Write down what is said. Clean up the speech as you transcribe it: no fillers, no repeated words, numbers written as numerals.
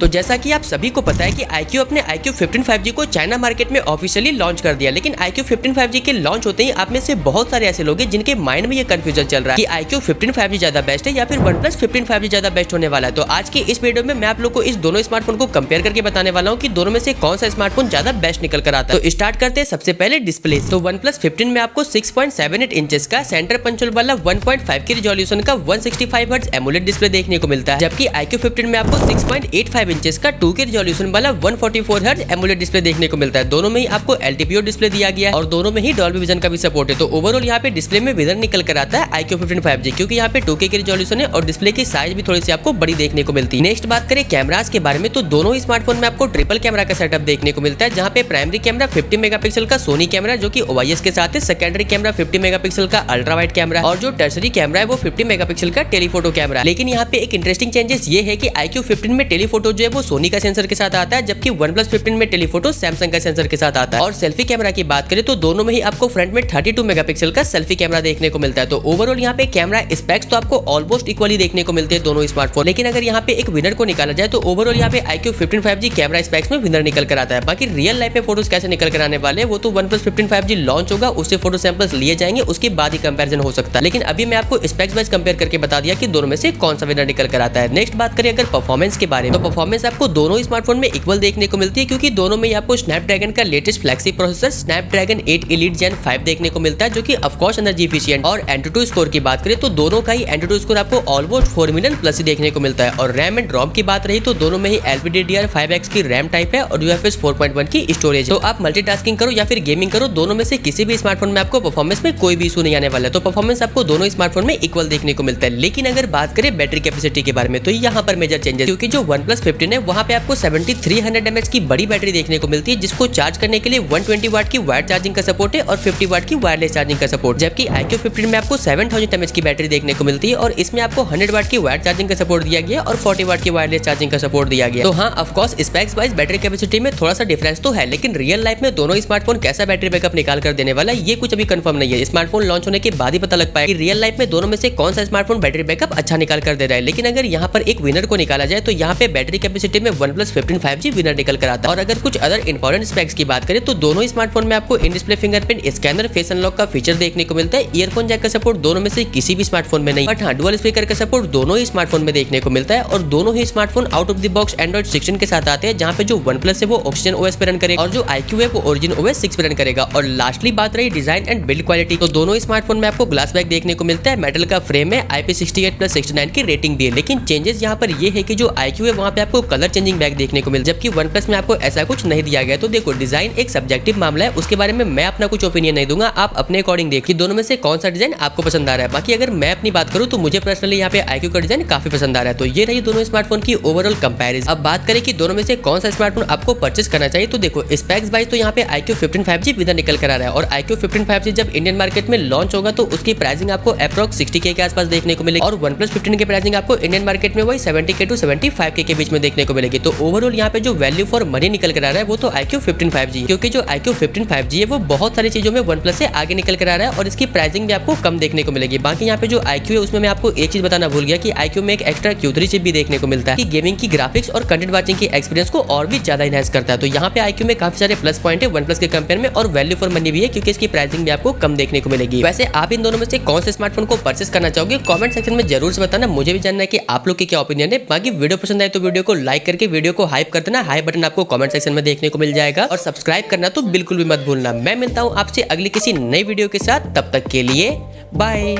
तो जैसा कि आप सभी को पता है कि iQOO अपने iQOO 15 5G को चाइना मार्केट में ऑफिशियली लॉन्च कर दिया, लेकिन iQOO 15 5G के लॉन्च होते ही आप में से बहुत सारे ऐसे लोग हैं जिनके माइंड में ये कंफ्यूजन चल रहा है कि iQOO 15 5G ज्यादा बेस्ट है या फिर OnePlus 15 5G ज्यादा बेस्ट होने वाला है। तो आज की इस वीडियो में मैं आप लोग को इस दोनों स्मार्टफोन को कंपेयर करके बताने वाला हूँ कि दोनों में से कौन सा स्मार्टफोन ज्यादा बेस्ट निकल कर आता है। तो स्टार्ट करते हैं सबसे पहले डिस्प्ले। तो OnePlus 15 में आपको 6.78 इंचेस का सेंटर पंचोल वाला 1.5 की रिजोल्यूशन का 165 हर्ट्ज एमोलेड डिस्प्ले देखने को मिलता है, जबकि iQOO 15 में आपको 6.85 इंचेस का 2K रिजोल्यूशन वाला 144 हर्ट्ज एमोलेड डिस्प्ले देखने को मिलता है। दोनों में ही आपको LTPO डिस्प्ले दिया गया है और दोनों में ही डॉल्बी विजन का भी सपोर्ट है। तो ओवरऑल यहाँ पे डिस्प्ले में विनर निकल कर आता है iQOO 15 5G, क्योंकि यहाँ पे 2K की रिजोल्यूशन है और डिस्प्ले की साइज भी थोड़ी सी आपको बड़ी देखने को मिलती है। नेक्स्ट बात करें कैमरास के बारे में, तो दोनों ही स्मार्टफोन में आपको ट्रिपल कैमरा का सेटअप देखने को मिलता है, जहाँ पे प्राइमरी कैमरा 50 मेगापिक्सल का सोनी कैमरा जो कि OIS के साथ है, सेकेंडरी कैमरा 50 मेगापिक्सल का अल्ट्रा वाइड कैमरा और जो टर्सरी कैमरा है वो 50 मेगापिक्सल का टेलीफोटो कैमरा। लेकिन यहाँ पे एक इंटरेस्टिंग चेंजेस ये है कि iQOO 15 में टेलीफोटो जो है वो सोनी का सेंसर के साथ आता है, जबकि OnePlus 15 में टेलीफोटो सैमसंग का सेंसर के साथ आता है। और सेल्फी कैमरा की बात करें तो दोनों में ही आपको फ्रंट में 32 मेगापिक्सल का सेल्फी कैमरा देखने को मिलता है। तो ओवरऑल यहाँ पे कैमरा स्पेक्स तो आपको ऑलमोस्ट इक्वली देखने को मिलते हैं दोनों स्मार्टफोन। लेकिन अगर यहाँ पे एक विनर को निकाला जाए तो ओवरऑल यहाँ पे iQOO 15 5G कैमरा स्पेक्स में विनर निकल कर आता है। बाकी रियल लाइफ में फोटोज कैसे निकल कर आने वाले वो तो OnePlus 15 5G लॉन्च होगा, उससे फोटो सैंपल्स लिए जाएंगे, उसके बाद ही कंपैरिजन हो सकता है। लेकिन अभी मैं आपको स्पेक्स वाइज कंपेयर करके बता दिया कि दोनों में से कौन सा विनर निकल कर आता है। नेक्स्ट बात करें अगर परफॉर्मेंस के बारे में, तो परफॉर्मेंस आपको दोनों स्मार्टफोन में इक्वल देखने को मिलती है, क्योंकि दोनों में आपको स्नैपड्रैगन का latest flagship processor Snapdragon 8 elite gen 5 देखने को मिलता है, जो कि ऑफ कोर्स एनर्जी एफिशिएंट। और एंटूटू स्कोर की बात करें तो दोनों का ही एंटूटू स्कोर आपको ऑलमोस्ट 4 मिलियन प्लस ही देखने को मिलता है। और रैम एंड रोम की बात रही तो दोनों में ही LPDDR5X की रैम टाइप है और UFS 4.1 की स्टोरेज है। तो आप मल्टीटास्किंग करो या फिर गेमिंग करो, दोनों में से किसी भी स्मार्टफोन में आपको परफॉर्मेंस में कोई भी इशू नहीं आने वाला है। तो परफॉर्मेंस आपको दोनों स्मार्टफोन में इक्वल देखने को मिलता है। लेकिन अगर बात करें बैटरी कैपेसिटी के बारे में तो यहाँ पर मेजर चेंजेस, क्योंकि जो OnePlus 15 है वहाँ पे आपको 7300 mAh की बड़ी बैटरी देखने को मिलती है, जिसको चार्ज करने के लिए 120 वाट की वायर चार्जिंग का सपोर्ट है और 50 वाट की वायरलेस चार्जिंग का सपोर्ट। जबकि iQOO 15 में आपको 7000 mAh की बैटरी देखने को मिलती है और इसमें आपको 100 वाट की वायर चार्जिंग का सपोर्ट दिया गया और 40 वाट की वायरलेस चार्जिंग का सपोर्ट दिया गया। तो हाँ, of course specs wise battery capacity में थोड़ा सा डिफरेंस तो है, लेकिन रियल लाइफ में दोनों स्मार्टफोन कैसा बैटरी बैकअप निकाल कर देने वाला है ये कुछ अभी कंफर्म नहीं है। स्मार्टफोन लॉन्च होने के बाद ही पता लग पाएगा कि रियल लाइफ में दोनों में से कौन सा स्मार्टफोन बैटरी बैकअप अच्छा निकाल कर दे रहा है। लेकिन अगर यहाँ पर एक विनर को निकाला जाए तो यहाँ पे बैटरी कैपेसिटी में OnePlus 15 5G विनर निकल कर आता है। और अगर कुछ अदर इंपॉर्टेंट स्पेक्स की बात करें तो दोनों स्मार्टफोन में आपको in display fingerprint scanner, face unlock का फीचर देखने को मिलता है। ईयरफोन जैक का सपोर्ट दोनों में से किसी भी स्मार्टफोन में नहीं, बट हाँ डुअल स्पीकर का सपोर्ट दोनों ही स्मार्टफोन में देखने को मिलता है। और दोनों ही smartphone out of the box Android 16 के साथ आते हैं, जहाँ पे जो OnePlus है वो Oxygen OS पे रन करेगा और जो iQOO है वो Origin OS 6 पे रन करेगा। और लास्टली बात रही डिजाइन एंड बिल्ड क्वालिटी, तो दोनों स्मार्टफोन में आपको ग्लास बैक देखने को मिलता है, मेटल का फ्रेम है, IP68+69 की रेटिंग भी है। लेकिन चेंजेस यहाँ पर ये है कि जो iQOO है वहाँ पे आपको कलर चेंजिंग बैक देखने को मिलता है, जबकि OnePlus में आपको ऐसा कुछ नहीं दिया गया। तो देखो डिजाइन एक सब्जेक्टिव मामला है, उसके बारे में मैं अपना कुछ ओपिनियन नहीं दूंगा, आप अपने अकॉर्डिंग देखिए दोनों में से कौन सा डिजाइन आपको पसंद आ रहा है। बाकी अगर मैं अपनी बात करूँ तो मुझे पर्सनली यहाँ पे iQOO का डिजाइन काफी पसंद आ रहा है। तो ये रही दोनों स्मार्टफोन की ओवरऑल कंपैरिजन। अब बात करें कि दोनों में से कौन सा स्मार्टफोन आपको परचेस करना चाहिए, तो देखो स्पेक्स वाइज तो यहाँ पे iQOO 15 5G विनर निकल कर आ रहा है। और iQOO 15 5G जब इंडियन मार्केट में लॉन्च होगा तो उसकी प्राइसिंग आपको अप्रॉक्स 60K के आसपास देखने को मिलेगी और OnePlus 15 की प्राइसिंग आपको इंडियन मार्केट में वही 70K to 75K के बीच में देखने को मिलेगी। तो ओवरऑल यहाँ पे जो वैल्यू फॉर मनी निकल कर आ रहा है वो तो iQOO 15 5G, क्योंकि जो iQOO 15 5G है वो बहुत सारी चीजों में OnePlus से आगे निकल कर आ रहा है और इसकी प्राइसिंग भी आपको कम देखने को मिलेगी। बाकी यहाँ पे जो iQOO है उसमें मैं आपको एक चीज बताना भूल गया कि iQOO में एक एक्स्ट्रा Q3 चिप भी देखने को मिलता है, कि गेमिंग की ग्राफिक्स और कंटेंट वाचिंग की एक्सपीरियंस को और भी ज्यादा इनहैंस करता है। तो यहाँ पे iQOO में काफी सारे प्लस पॉइंट है OnePlus के कंपेयर में, और वैल्यू फॉर मनी भी है क्योंकि इसकी प्राइसिंग भी आपको कम देखने को मिलेगी। वैसे आप इन दोनों में से कौन से स्मार्टफोन को परचेस करना चाहोगे कमेंट सेक्शन में जरूर से बताना, मुझे भी जानना है कि आप लोग की क्या ओपिनियन है। बाकी वीडियो पसंद आए तो वीडियो को लाइक करके वीडियो को हाइप कर देना, हाई बटन आपको कमेंट सेक्शन में देखने को मिल जाएगा और सब्सक्राइब करना तो बिल्कुल भी मत भूलना। मैं मिलता हूँ आपसे अगली किसी नई वीडियो के साथ, तब तक के लिए बाय।